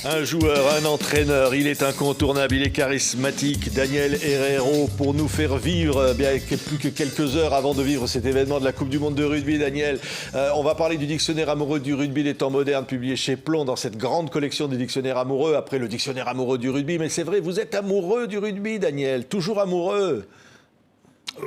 Un joueur, un entraîneur, il est incontournable, il est charismatique. Daniel Herrero pour nous faire vivre, bien plus que quelques heures avant de vivre cet événement de la Coupe du Monde de rugby. Daniel, on va parler du dictionnaire amoureux du rugby des temps modernes, publié chez Plon dans cette grande collection des dictionnaires amoureux, après le dictionnaire amoureux du rugby. Mais c'est vrai, vous êtes amoureux du rugby, Daniel, toujours amoureux.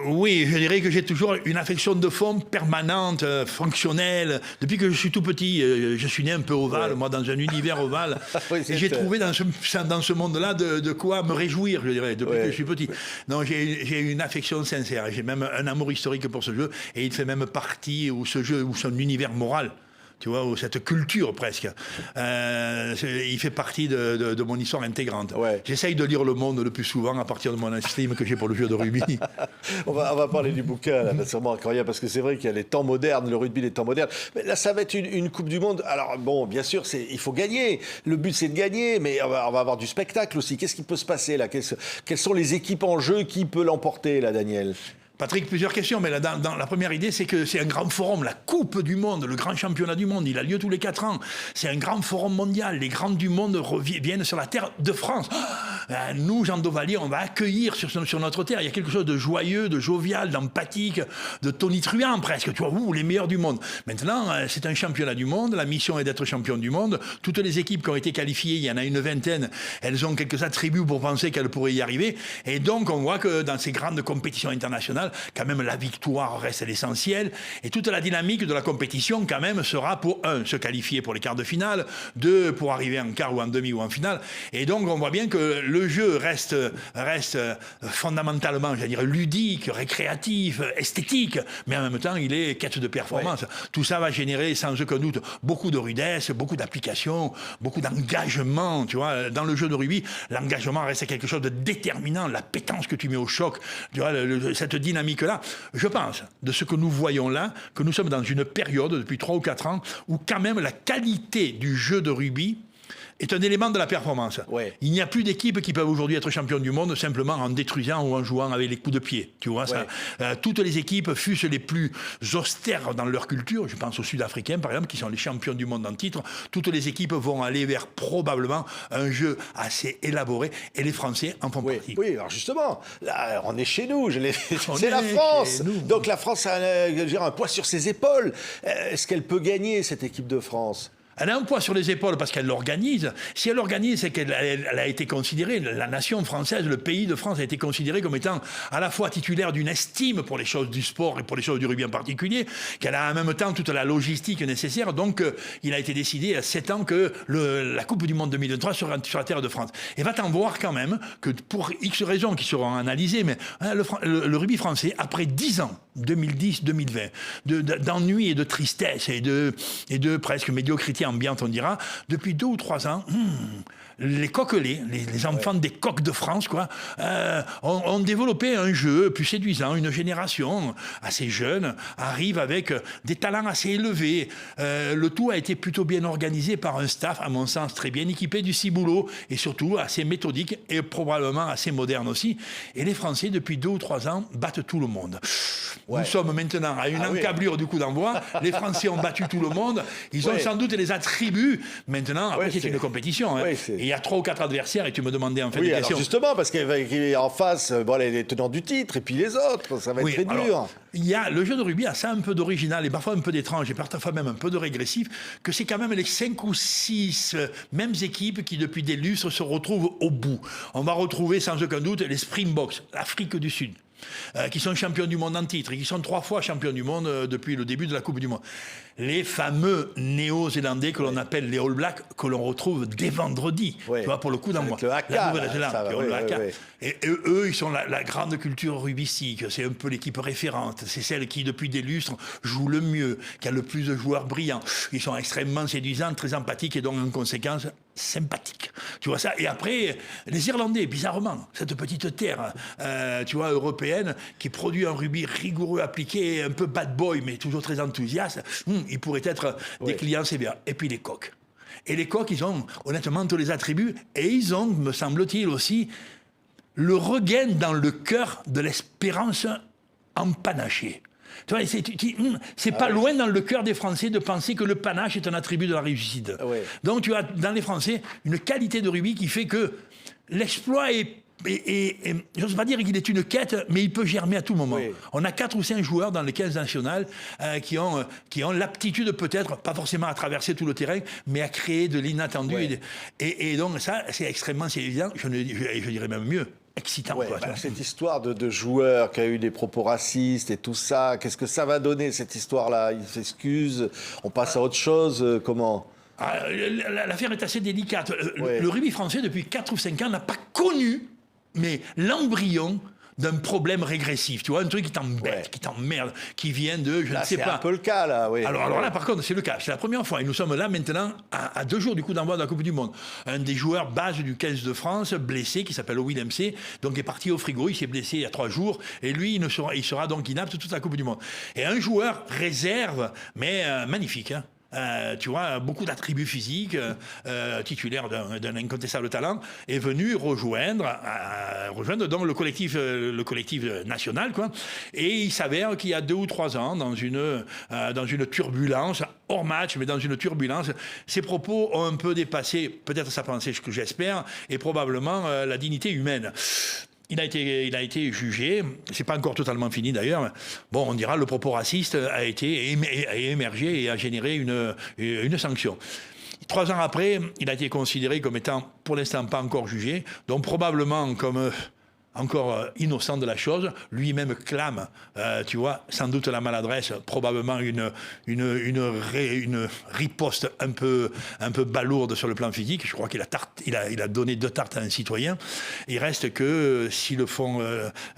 Oui, je dirais que j'ai toujours une affection de fond permanente, fonctionnelle. Depuis que je suis tout petit, je suis né un peu ovale, moi, dans un univers ovale. Oui, et j'ai trouvé dans ce monde-là de quoi me réjouir, je dirais, depuis que je suis petit. Non, j'ai une affection sincère. J'ai même un amour historique pour ce jeu. Et il fait même partie, ou ce jeu, ou son univers moral. Tu vois, ou cette culture presque. Il fait partie de mon histoire intégrante. Ouais. J'essaye de lire le monde le plus souvent à partir de mon estime que j'ai pour le jeu de rugby. on va parler du bouquin, là, sûrement incroyable, parce que c'est vrai qu'il y a les temps modernes, le rugby des temps modernes. Mais là, ça va être une Coupe du Monde. Alors, bon, bien sûr, il faut gagner. Le but, c'est de gagner, mais on va avoir du spectacle aussi. Qu'est-ce qui peut se passer, là? Quelles sont les équipes en jeu? Qui peut l'emporter, là, Daniel? Patrick, plusieurs questions, mais dans la première idée, c'est que c'est un grand forum, la Coupe du Monde, le grand championnat du monde, il a lieu tous les 4 ans. C'est un grand forum mondial, les grands du monde viennent sur la terre de France. Nous, Jean Dovalier, on va accueillir sur notre terre, il y a quelque chose de joyeux, de jovial, d'empathique, de tonitruant presque, tu vois, les meilleurs du monde. Maintenant, c'est un championnat du monde, la mission est d'être champion du monde. Toutes les équipes qui ont été qualifiées, il y en a une vingtaine, elles ont quelques attributs pour penser qu'elles pourraient y arriver. Et donc, on voit que dans ces grandes compétitions internationales, quand même la victoire reste l'essentiel et toute la dynamique de la compétition quand même sera pour se qualifier pour les quarts de finale, 2 pour arriver en quart ou en demi ou en finale, et donc on voit bien que le jeu reste fondamentalement, j'allais dire, ludique, récréatif, esthétique, mais en même temps il est quête de performance. Tout ça va générer sans aucun doute beaucoup de rudesse, beaucoup d'application, beaucoup d'engagement, tu vois. Dans le jeu de rugby, l'engagement reste quelque chose de déterminant, la pétence que tu mets au choc, tu vois, cette dynamique-là, je pense, de ce que nous voyons là, que nous sommes dans une période, depuis 3 ou 4 ans, où quand même la qualité du jeu de rugby est un élément de la performance. Ouais. Il n'y a plus d'équipes qui peuvent aujourd'hui être champions du monde simplement en détruisant ou en jouant avec les coups de pied. Tu vois ça. Toutes les équipes, fussent les plus austères dans leur culture, je pense aux Sud-Africains par exemple, qui sont les champions du monde en titre, toutes les équipes vont aller vers probablement un jeu assez élaboré et les Français en font partie. Oui, alors justement, là, on est chez nous, c'est la France. Donc la France a un poids sur ses épaules. Est-ce qu'elle peut gagner, cette équipe de France ? Elle a un poids sur les épaules parce qu'elle l'organise. Si elle l'organise, c'est qu'elle a été considérée, la nation française, le pays de France a été considéré comme étant à la fois titulaire d'une estime pour les choses du sport et pour les choses du rugby en particulier, qu'elle a en même temps toute la logistique nécessaire. Donc, il a été décidé à 7 ans que la Coupe du Monde 2023 sera sur la terre de France. Et va-t-en voir quand même que pour X raisons qui seront analysées, mais le rugby français, après 10 ans, 2010-2020, d'ennui et de tristesse et de presque médiocrité ambiante, on dira, depuis 2 ou 3 ans, les coquelets, les enfants des coqs de France, quoi, ont développé un jeu plus séduisant. Une génération assez jeune arrive avec des talents assez élevés. Le tout a été plutôt bien organisé par un staff, à mon sens, très bien équipé du ciboulot et surtout assez méthodique et probablement assez moderne aussi. Et les Français, depuis 2 ou 3 ans, battent tout le monde. Nous sommes maintenant à une encablure du coup d'envoi. Les Français ont battu tout le monde. Ils ont sans doute les attributs. Maintenant, après, c'est une compétition. Et il y a 3 ou 4 adversaires et tu me demandais en fait des questions. Alors justement, parce qu'il y a en face les tenants du titre et puis les autres. Ça va être très dur. Le jeu de rugby a ça un peu d'original et parfois un peu d'étrange et parfois même un peu de régressif, que c'est quand même les 5 ou 6 mêmes équipes qui depuis des lustres se retrouvent au bout. On va retrouver sans aucun doute les Springboks, l'Afrique du Sud. Qui sont champions du monde en titre et qui sont 3 fois champions du monde depuis le début de la Coupe du Monde. Les fameux Néo-Zélandais que l'on appelle les All Blacks, que l'on retrouve dès vendredi, tu vois, pour le coup d'envoi. La Nouvelle-Zélande, et eux, ils sont la grande culture rugbyistique. C'est un peu l'équipe référente. C'est celle qui, depuis des lustres, joue le mieux, qui a le plus de joueurs brillants. Ils sont extrêmement séduisants, très empathiques et donc, en conséquence, sympathiques. Tu vois ça. Et après, les Irlandais, bizarrement, cette petite terre, tu vois, européenne, qui produit un rugby rigoureux, appliqué, un peu bad boy, mais toujours très enthousiaste, ils pourraient être des clients sévères. Et puis les Coqs. Et les Coqs, ils ont honnêtement tous les attributs, et ils ont, me semble-t-il aussi, le regain dans le cœur de l'espérance empanachée. Tu vois, c'est pas loin dans le cœur des Français de penser que le panache est un attribut de la réussite. Ouais. Donc tu as dans les Français une qualité de rugby qui fait que l'exploit est j'ose pas dire qu'il est une quête, mais il peut germer à tout moment. Oui. On a 4 ou 5 joueurs dans les 15 nationales qui ont l'aptitude peut-être, pas forcément à traverser tout le terrain, mais à créer de l'inattendu. Ouais. Et donc ça, c'est extrêmement, c'est évident, je dirais même mieux, excitant. Ouais, Quoi, cette histoire de joueur qui a eu des propos racistes et tout ça, qu'est-ce que ça va donner, cette histoire-là? Il s'excuse, on passe à autre chose, comment? L'affaire est assez délicate. Ouais. Le rugby français, depuis 4 ou 5 ans, n'a pas connu l'embryon d'un problème régressif, tu vois, un truc qui t'embête, qui t'emmerde, qui vient de, je ne sais pas. C'est un peu le cas, là, oui. Alors là, par contre, c'est le cas. C'est la première fois. Et nous sommes là maintenant, à 2 jours du coup d'envoi de la Coupe du Monde. Un des joueurs base du 15 de France, blessé, qui s'appelle Will MC, donc est parti au frigo. Il s'est blessé il y a 3 jours. Et lui, il sera donc inapte toute la Coupe du Monde. Et un joueur réserve, mais magnifique, hein. Tu vois, beaucoup d'attributs physiques, titulaire d'un incontestable talent, est venu rejoindre donc le collectif national, quoi. Et il s'avère qu'il y a 2 ou 3 ans, dans une turbulence, hors match, mais dans une turbulence, ses propos ont un peu dépassé, peut-être sa pensée, ce que j'espère, et probablement la dignité humaine. Il a été jugé, c'est pas encore totalement fini d'ailleurs. Bon, on dira le propos raciste a émergé et a généré une sanction. 3 ans après, il a été considéré comme étant, pour l'instant, pas encore jugé, donc probablement comme encore innocent de la chose, lui-même clame, tu vois, sans doute la maladresse, probablement une riposte un peu balourde sur le plan physique. Je crois qu'il a donné 2 tartes à un citoyen. Il reste que, s'ils le font,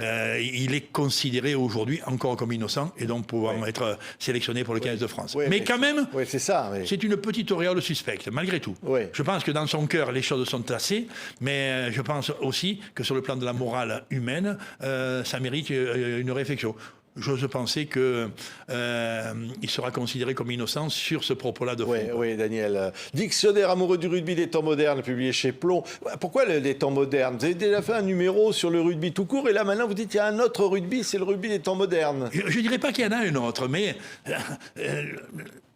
il est considéré aujourd'hui encore comme innocent et donc pouvant être sélectionné pour le 15 de France. Mais quand même, c'est ça. C'est une petite auréole suspecte, malgré tout. Je pense que dans son cœur, les choses sont tassées, mais je pense aussi que sur le plan de la morale humaine, ça mérite une réflexion. J'ose penser qu'il sera considéré comme innocent sur ce propos-là de fond. Oui, Daniel. Dictionnaire amoureux du rugby des temps modernes, publié chez Plomb. Pourquoi les temps modernes? Vous avez déjà fait un numéro sur le rugby tout court, et là maintenant vous dites qu'il y a un autre rugby, c'est le rugby des temps modernes. Je ne dirais pas qu'il y en a un autre, mais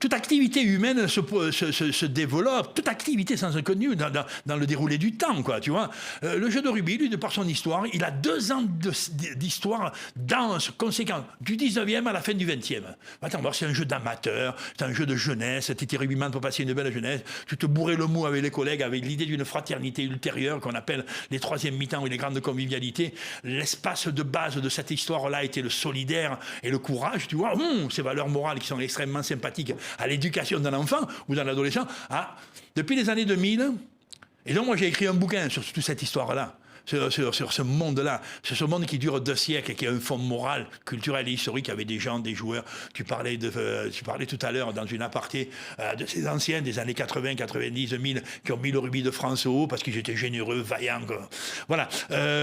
toute activité humaine se développe, toute activité sans inconnu dans le déroulé du temps, quoi, tu vois. Le jeu de rugby, lui, de par son histoire, il a 2 ans d'histoire dense, conséquente, du 19e à la fin du 20e. Attends, c'est un jeu d'amateur, c'est un jeu de jeunesse, tu étais rugbyman pour passer une belle jeunesse, tu te bourrais le mou avec les collègues, avec l'idée d'une fraternité ultérieure qu'on appelle les 3e mi-temps et les grandes convivialités. L'espace de base de cette histoire-là était le solidaire et le courage, tu vois, ces valeurs morales qui sont extrêmement sympathiques à l'éducation d'un enfant ou d'un adolescent. Depuis les années 2000, et donc moi j'ai écrit un bouquin sur toute cette histoire-là, sur ce monde-là, sur ce monde qui dure 2 siècles et qui a un fond moral, culturel et historique avec des gens, des joueurs. Tu parlais tout à l'heure dans une aparté de ces anciens des années 80, 90, 2000 qui ont mis le rugby de France au haut parce qu'ils étaient généreux, vaillants. Voilà.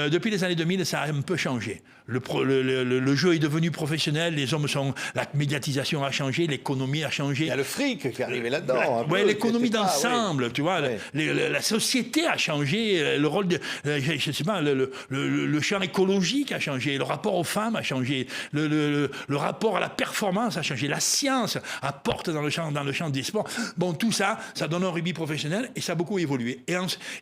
Depuis les années 2000, ça a un peu changé. Le jeu est devenu professionnel, les hommes la médiatisation a changé, l'économie a changé. Il y a le fric qui est arrivé là-dedans. Oui, l'économie d'ensemble, tu vois. La société a changé, le rôle de... je sais pas, le champ écologique a changé, le rapport aux femmes a changé, le rapport à la performance a changé, la science apporte dans le champ des sports. Bon, tout ça, ça donne un rugby professionnel et ça a beaucoup évolué.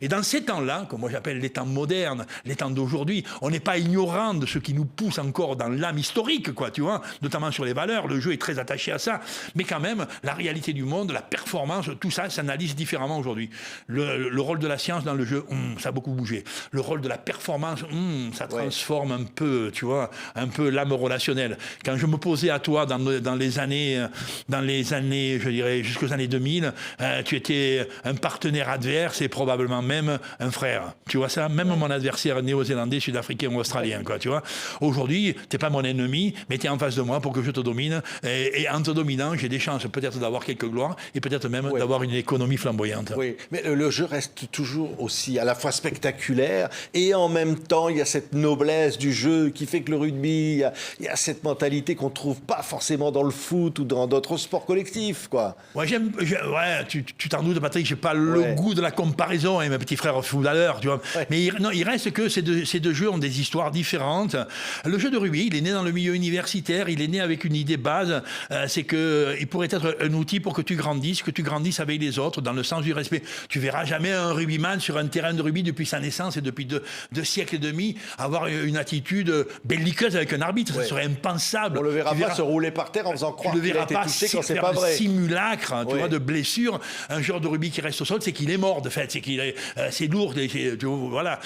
Et dans ces temps-là, comme moi j'appelle les temps modernes, les temps d'aujourd'hui, on n'est pas ignorant de ce qui nous pousse encore dans l'âme historique, quoi, tu vois, notamment sur les valeurs. Le jeu est très attaché à ça, mais quand même, la réalité du monde, la performance, tout ça s'analyse différemment aujourd'hui. Le rôle de la science dans le jeu, ça a beaucoup bougé. Le rôle de la performance, ça transforme un peu, tu vois, un peu l'âme relationnelle. Quand je me posais à toi dans les années, je dirais, jusqu'aux années 2000, tu étais un partenaire adverse et probablement même un frère. Tu vois ça? Même mon adversaire néo-zélandais, sud-africain ou australien, quoi, tu vois. Aujourd'hui, t'es pas mon ennemi, mais t'es en face de moi pour que je te domine. Et en te dominant, j'ai des chances peut-être d'avoir quelques gloires et peut-être même d'avoir une économie flamboyante. Oui, mais le jeu reste toujours aussi à la fois spectaculaire Et en même temps, il y a cette noblesse du jeu qui fait que le rugby, il y a cette mentalité qu'on ne trouve pas forcément dans le foot ou dans d'autres sports collectifs, quoi. Ouais, tu t'en doutes, Patrick, j'ai pas le goût de la comparaison, hein, mes petits frères footballeurs, tu vois. Ouais. Mais il reste que ces deux jeux ont des histoires différentes. Le jeu de rugby, il est né dans le milieu universitaire, il est né avec une idée base, c'est qu'il pourrait être un outil pour que tu grandisses avec les autres, dans le sens du respect. Tu verras jamais un rugbyman sur un terrain de rugby depuis sa naissance et depuis deux siècles et demi avoir une attitude belliqueuse avec un arbitre. Ça serait impensable. On le verra pas se rouler par terre en faisant croire qu'il a été touché quand c'est pas vrai. Simulacre, tu vois, de blessure. Un joueur de rugby qui reste au sol, c'est qu'il est mort, de fait. C'est lourd. Voilà.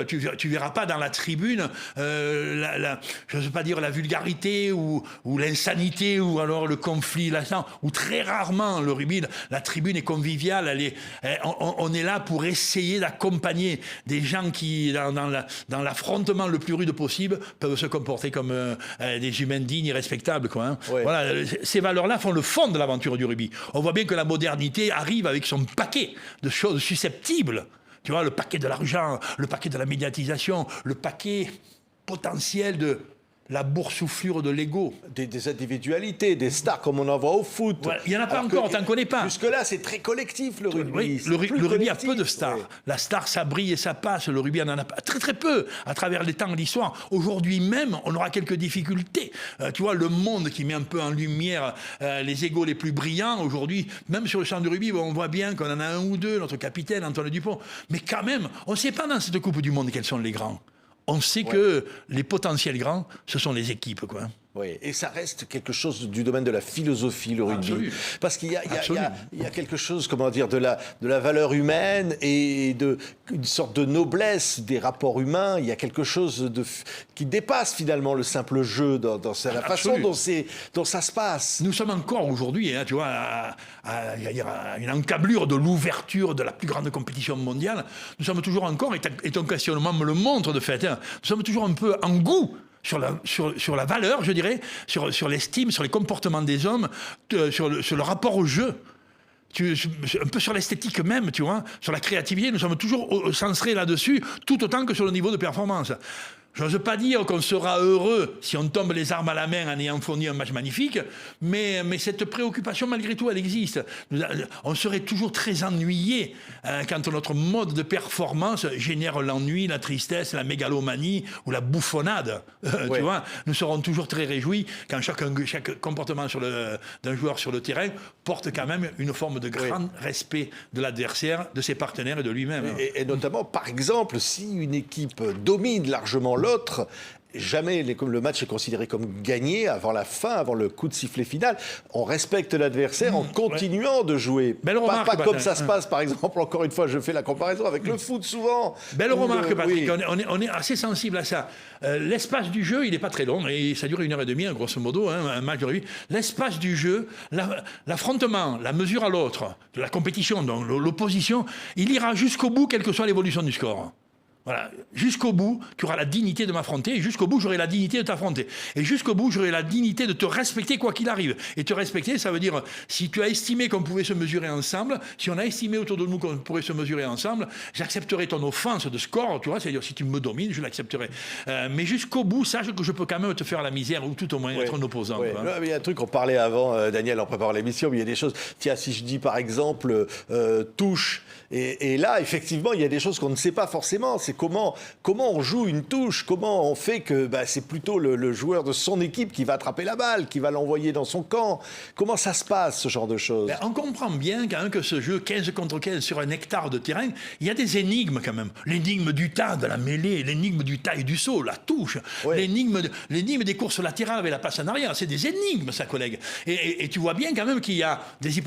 Tu verras pas dans la tribune, je ne veux pas dire la vulgarité ou l'insanité ou alors le conflit latent, ou très rarement le rugby, la tribune est conviviale. On est là pour essayer d'accompagner des gens qui, dans l'affrontement le plus rude possible, peuvent se comporter comme des humains dignes et respectables, quoi, hein. Ouais. Voilà, ces valeurs-là font le fond de l'aventure du rugby. On voit bien que la modernité arrive avec son paquet de choses susceptibles. Tu vois, le paquet de l'argent, le paquet de la médiatisation, le paquet potentiel de la boursouflure de l'ego. Des individualités, des stars comme on en voit au foot. Ouais, il n'y en a pas encore, t'en connais pas. Jusque-là, c'est très collectif, le rugby. Oui, le rugby a peu de stars. Ouais. La star, ça brille et ça passe. Le rugby, on en a pas, très très peu à travers les temps de l'histoire. Aujourd'hui même, on aura quelques difficultés. Tu vois, le monde qui met un peu en lumière les égos les plus brillants, aujourd'hui, même sur le champ du rugby, on voit bien qu'on en a un ou deux, notre capitaine, Antoine Dupont. Mais quand même, on ne sait pas dans cette Coupe du Monde quels sont les grands. On sait que les potentiels grands, ce sont les équipes, quoi. Oui, et ça reste quelque chose du domaine de la philosophie, le rugby. Absolument. Parce qu'il y a quelque chose, comment dire, de la valeur humaine et une sorte de noblesse des rapports humains. Il y a quelque chose qui dépasse finalement le simple jeu dans la façon dont ça se passe. Nous sommes encore aujourd'hui, hein, tu vois, à une encablure de l'ouverture de la plus grande compétition mondiale. Nous sommes toujours encore, et ton questionnement me le montre de fait, hein, nous sommes toujours un peu en goût sur la valeur, je dirais, sur l'estime, sur les comportements des hommes, sur le rapport au jeu. Un peu sur l'esthétique même, tu vois, sur la créativité, nous sommes toujours centrés là-dessus, tout autant que sur le niveau de performance. Je n'ose pas dire qu'on sera heureux si on tombe les armes à la main en ayant fourni un match magnifique, mais cette préoccupation, malgré tout, elle existe. On serait toujours très ennuyé quand notre mode de performance génère l'ennui, la tristesse, la mégalomanie ou la bouffonnade. Tu vois, nous serons toujours très réjouis quand chaque comportement d'un joueur sur le terrain porte quand même une forme de grand respect de l'adversaire, de ses partenaires et de lui-même. Et notamment, par exemple, si une équipe domine largement l'autre, jamais le match est considéré comme gagné avant la fin, avant le coup de sifflet final. On respecte l'adversaire en continuant de jouer. Belle remarque, pas comme ça se passe, par exemple, encore une fois, je fais la comparaison avec le foot souvent. Belle remarque, Patrick. On est assez sensible à ça. L'espace du jeu, il n'est pas très long, et ça dure 1h30, grosso modo, hein, un match de rugby. L'espace du jeu, l'affrontement, la mesure à l'autre, la compétition, donc l'opposition, il ira jusqu'au bout, quelle que soit l'évolution du score. Voilà. Jusqu'au bout, tu auras la dignité de m'affronter, et jusqu'au bout, j'aurai la dignité de t'affronter. Et jusqu'au bout, j'aurai la dignité de te respecter quoi qu'il arrive. Et te respecter, ça veut dire, si tu as estimé qu'on pouvait se mesurer ensemble, si on a estimé autour de nous qu'on pourrait se mesurer ensemble, j'accepterai ton offense de score, tu vois, c'est-à-dire si tu me domines, je l'accepterai. Mais jusqu'au bout, sache que je peux quand même te faire la misère, ou tout au moins être un opposant. Ouais. Il y a un truc qu'on parlait avant, Daniel, en préparant l'émission, mais il y a des choses, tiens, si je dis par exemple touche, et là, effectivement, il y a des choses qu'on ne sait pas forcément. C'est comment on joue une touche, comment on fait que c'est plutôt le joueur de son équipe qui va attraper la balle, qui va l'envoyer dans son camp. Comment ça se passe, ce genre de choses? On comprend bien quand même que ce jeu 15 contre 15 sur un hectare de terrain, il y a des énigmes quand même. L'énigme du tas, de la mêlée, l'énigme du tas et du saut, la touche, l'énigme des courses latérales et la passe en arrière, c'est des énigmes, ça, collègue. Et tu vois bien quand même qu'il y a des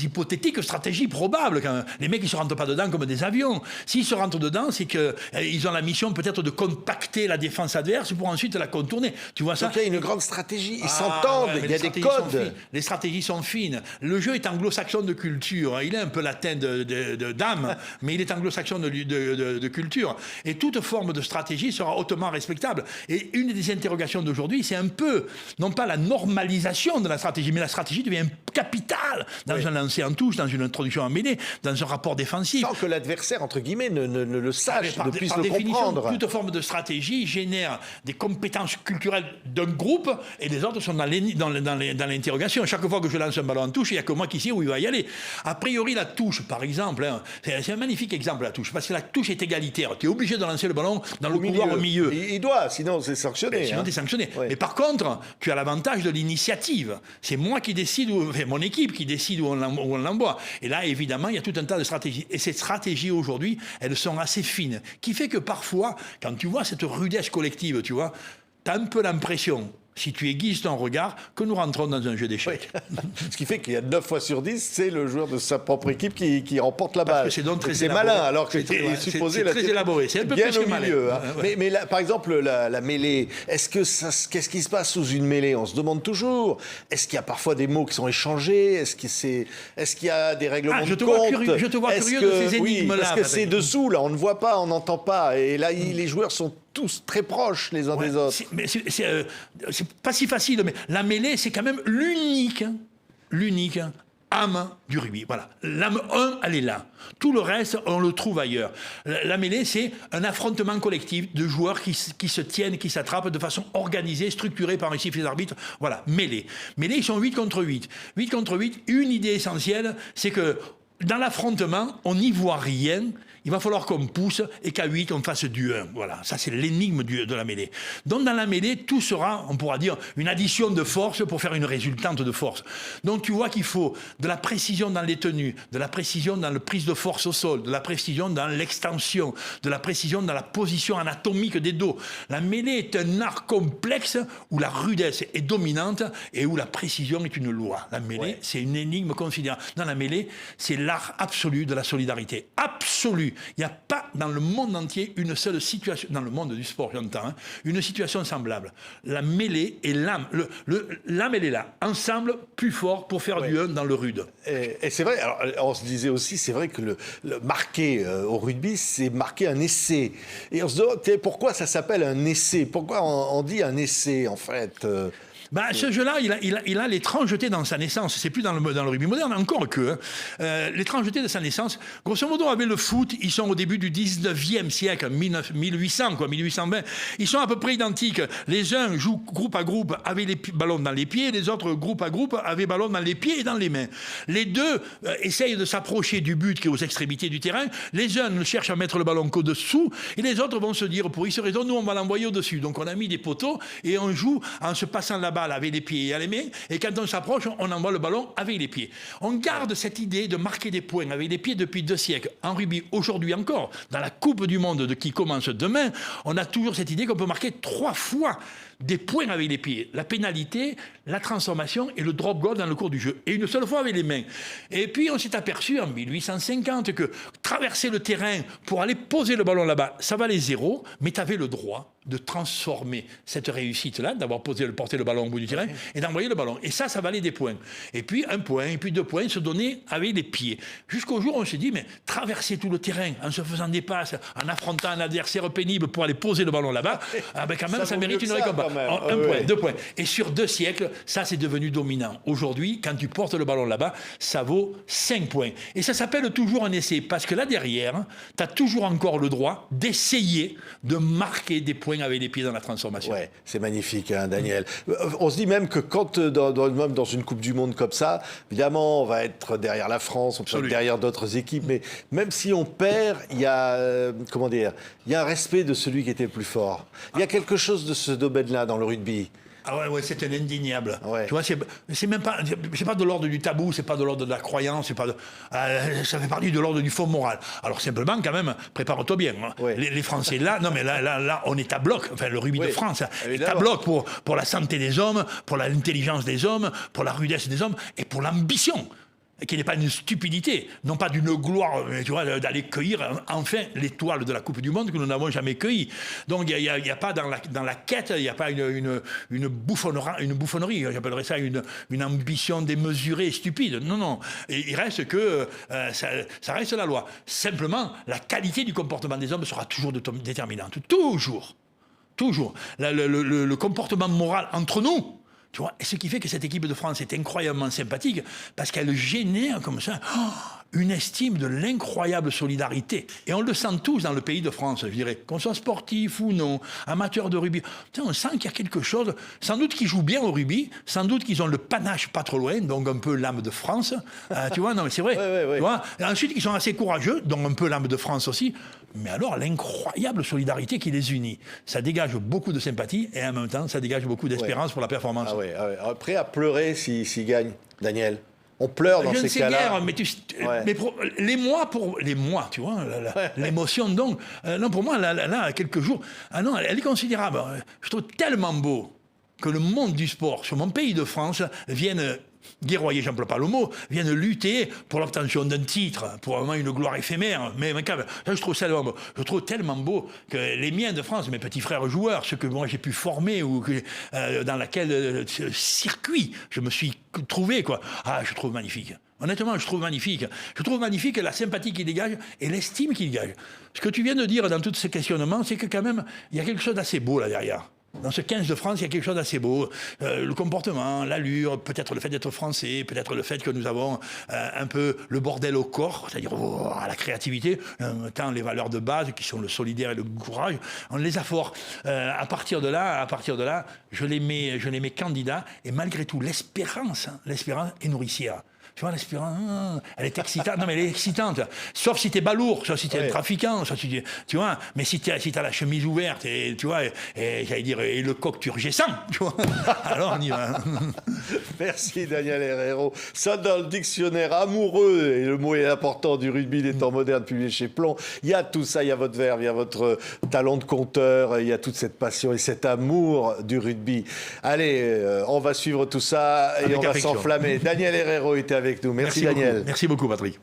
hypothétiques stratégies probables quand même. Les mecs, ils se rentrent pas dedans comme des avions. S'ils se rentrent dedans, c'est qu'ils ont la mission peut-être de compacter la défense adverse pour ensuite la contourner. Tu vois ça? Donc il y a une grande stratégie. Ils s'entendent, il y a des codes. Les stratégies sont fines. Le jeu est anglo-saxon de culture. Il est un peu latin d'âme, mais il est anglo-saxon de culture. Et toute forme de stratégie sera hautement respectable. Et une des interrogations d'aujourd'hui, c'est un peu, non pas la normalisation de la stratégie, mais la stratégie devient capitale dans un lancer en touche, dans une introduction en mêlée, dans un rapport défensif. Sans que l'adversaire, entre guillemets, ne le sache, ne puisse par le définition, comprendre. toute forme de stratégie génère des compétences culturelles d'un groupe et les autres sont dans l'interrogation. Chaque fois que je lance un ballon en touche, il n'y a que moi qui sais où il va y aller. A priori, la touche, par exemple, hein, c'est un magnifique exemple, la touche, parce que la touche est égalitaire. Tu es obligé de lancer le ballon dans le couloir au milieu. Il doit, sinon c'est sanctionné. Sinon, hein. tu es sanctionné. Ouais. Mais par contre, tu as l'avantage de l'initiative. C'est moi qui décide, mon équipe qui décide où on l'envoie. Et là, évidemment, il y a tout un tas de stratégies. Et ces stratégies, aujourd'hui, elles sont assez fines. Qui fait que parfois, quand tu vois cette rudesse collective, tu vois, tu as un peu l'impression, si tu aiguises ton regard, que nous rentrons dans un jeu d'échecs. Oui. Ce qui fait qu'il y a 9 fois sur 10, c'est le joueur de sa propre équipe qui remporte la balle. C'est donc très c'est élaboré. malin, alors que c'est supposé... C'est très élaboré, c'est un peu bien plus au que malin. milieu. Hein. Ouais. Mais là, par exemple, la mêlée, qu'est-ce qui se passe sous une mêlée? On se demande toujours. Est-ce qu'il y a parfois des mots qui sont échangés? Est-ce qu'il y a des règlements de compte? Je te vois curieux de ces énigmes-là. Oui, parce que c'est dessous, là, on ne voit pas, on n'entend pas. Et là, les joueurs sont tous très proches les uns des autres. C'est pas si facile, mais la mêlée, c'est quand même l'unique âme du rugby. Voilà. L'âme 1, elle est là. Tout le reste, on le trouve ailleurs. La mêlée, c'est un affrontement collectif de joueurs qui se tiennent, qui s'attrapent de façon organisée, structurée par un sifflet d'arbitre. Voilà, mêlée. Mêlée, ils sont 8 contre 8. 8 contre 8, une idée essentielle, c'est que dans l'affrontement, on n'y voit rien. Il va falloir qu'on pousse et qu'à 8, on fasse du 1. Voilà, ça c'est l'énigme de la mêlée. Donc dans la mêlée, tout sera, on pourra dire, une addition de force pour faire une résultante de force. Donc tu vois qu'il faut de la précision dans les tenues, de la précision dans la prise de force au sol, de la précision dans l'extension, de la précision dans la position anatomique des dos. La mêlée est un art complexe où la rudesse est dominante et où la précision est une loi. La mêlée, c'est une énigme considérable. Dans la mêlée, c'est l'art absolu de la solidarité. Absolu. Il n'y a pas dans le monde entier une seule situation, dans le monde du sport j'entends, hein, une situation semblable. La mêlée et l'âme, l'âme elle est là, ensemble plus fort pour faire du 1 dans le rude. Et c'est vrai, alors, on se disait aussi, c'est vrai que le marquer au rugby, c'est marquer un essai. Et on se demande, pourquoi ça s'appelle un essai? Pourquoi on dit un essai en fait Ce jeu-là, il a l'étrangeté dans sa naissance. C'est plus dans le rugby moderne, encore que. L'étrangeté de sa naissance, grosso modo, avec le foot, ils sont au début du 19e siècle, 1800, 1820. Ils sont à peu près identiques. Les uns jouent groupe à groupe avec les ballons dans les pieds, les autres, groupe à groupe, avec ballons dans les pieds et dans les mains. Les deux essayent de s'approcher du but qui est aux extrémités du terrain. Les uns ne cherchent à mettre le ballon qu'au-dessous, et les autres vont se dire, pour X raison, nous, on va l'envoyer au-dessus. Donc, on a mis des poteaux, et on joue en se passant la balle avec les pieds et les mains, et quand on s'approche, on envoie le ballon avec les pieds. On garde cette idée de marquer des points avec les pieds depuis 2 siècles. En rugby, aujourd'hui encore, dans la Coupe du Monde qui commence demain, on a toujours cette idée qu'on peut marquer 3 fois des points avec les pieds. La pénalité, la transformation et le drop goal dans le cours du jeu. Et une seule fois avec les mains. Et puis on s'est aperçu en 1850 que traverser le terrain pour aller poser le ballon là-bas, ça valait 0, mais tu avais le droit de transformer cette réussite-là, d'avoir porté le ballon au bout du terrain et d'envoyer le ballon. Et ça valait des points. Et puis 1 point, et puis 2 points se donner avec les pieds. Jusqu'au jour où on s'est dit, mais traverser tout le terrain en se faisant des passes, en affrontant un adversaire pénible pour aller poser le ballon là-bas, quand même, ça mérite une récompense. 1 point, 2 points. Et sur 2 siècles, ça c'est devenu dominant. Aujourd'hui, quand tu portes le ballon là-bas, ça vaut 5 points. Et ça s'appelle toujours un essai, parce que là derrière, tu as toujours encore le droit d'essayer de marquer des points avec les pieds dans la transformation. Ouais, c'est magnifique, hein, Daniel. On se dit même que quand, même dans une Coupe du Monde comme ça, évidemment, on va être derrière la France, on peut être derrière d'autres équipes, mais même si on perd, il y a, il y a un respect de celui qui était le plus fort. Il y a quelque chose de ce domaine-là dans le rugby. Ah ouais, c'est un indéniable. Ouais. Tu vois, c'est même pas, c'est pas de l'ordre du tabou, c'est pas de l'ordre de la croyance, c'est pas ça fait partie de l'ordre du fond moral. Alors simplement, quand même, prépare-toi bien. Hein. Ouais. Les Français, là, non mais là, on est à bloc. Enfin, le rugby de France est à bloc pour la santé des hommes, pour l'intelligence des hommes, pour la rudesse des hommes et pour l'ambition. Qui n'est pas une stupidité, non pas d'une gloire, tu vois, d'aller cueillir enfin l'étoile de la Coupe du Monde que nous n'avons jamais cueillie. Donc il n'y a pas dans la quête, il n'y a pas une bouffonnerie, j'appellerais ça une ambition démesurée et stupide. Non. Et il reste que ça reste la loi. Simplement, la qualité du comportement des hommes sera toujours déterminante. Toujours. Le comportement moral entre nous. Tu vois, et ce qui fait que cette équipe de France est incroyablement sympathique parce qu'elle génère comme ça une estime de l'incroyable solidarité. Et on le sent tous dans le pays de France, je dirais. Qu'on soit sportif ou non, amateur de rugby. Putain, on sent qu'il y a quelque chose, sans doute qu'ils jouent bien au rugby, sans doute qu'ils ont le panache pas trop loin, donc un peu l'âme de France. Tu vois, non mais c'est vrai. Ouais. Tu vois. Et ensuite, ils sont assez courageux, donc un peu l'âme de France aussi. Mais alors, l'incroyable solidarité qui les unit. Ça dégage beaucoup de sympathie et en même temps, ça dégage beaucoup d'espérance pour la performance. Ah ouais. Prêt à pleurer s'il gagne, Daniel? On pleure dans ces cas-là. Guère, mais les mois, tu vois, l'émotion, donc, non, pour moi, là, quelques jours, non, elle est considérable. Je trouve tellement beau que le monde du sport, sur mon pays de France, vienne guerroyer, j'emploie pas le mot, viennent lutter pour l'obtention d'un titre, pour vraiment une gloire éphémère. Mais quand même, ça, je trouve tellement beau que les miens de France, mes petits frères joueurs, ceux que moi j'ai pu former ou dans laquelle circuit je me suis trouvé, quoi. Ah, je trouve magnifique. Honnêtement, je trouve magnifique. Je trouve magnifique la sympathie qu'il dégage et l'estime qu'il dégage. Ce que tu viens de dire dans tous ces questionnements, c'est que quand même, il y a quelque chose d'assez beau là derrière. Dans ce 15 de France, il y a quelque chose d'assez beau. Le comportement, l'allure, peut-être le fait d'être français, peut-être le fait que nous avons un peu le bordel au corps, c'est-à-dire la créativité, tant les valeurs de base qui sont le solidaire et le courage, on les a forts. À partir de là, je les mets candidats et malgré tout, l'espérance est nourricière. Tu vois, l'espérance, elle est excitante. Non, mais elle est excitante. Sauf si t'es balourd, sauf si t'es un trafiquant, sauf si tu vois. Mais si t'as la chemise ouverte et, tu vois, et j'allais dire, et le coq turgescent, tu vois. Alors, on y va. Merci, Daniel Herrero. Ça, dans le dictionnaire amoureux, et le mot est important, du rugby des temps modernes, publié chez Plomb, il y a tout ça, il y a votre verve, il y a votre talent de conteur, il y a toute cette passion et cet amour du rugby. Allez, on va suivre tout ça et on va s'enflammer. Daniel Herrero était avec nous. Merci Daniel. Merci beaucoup, Patrick.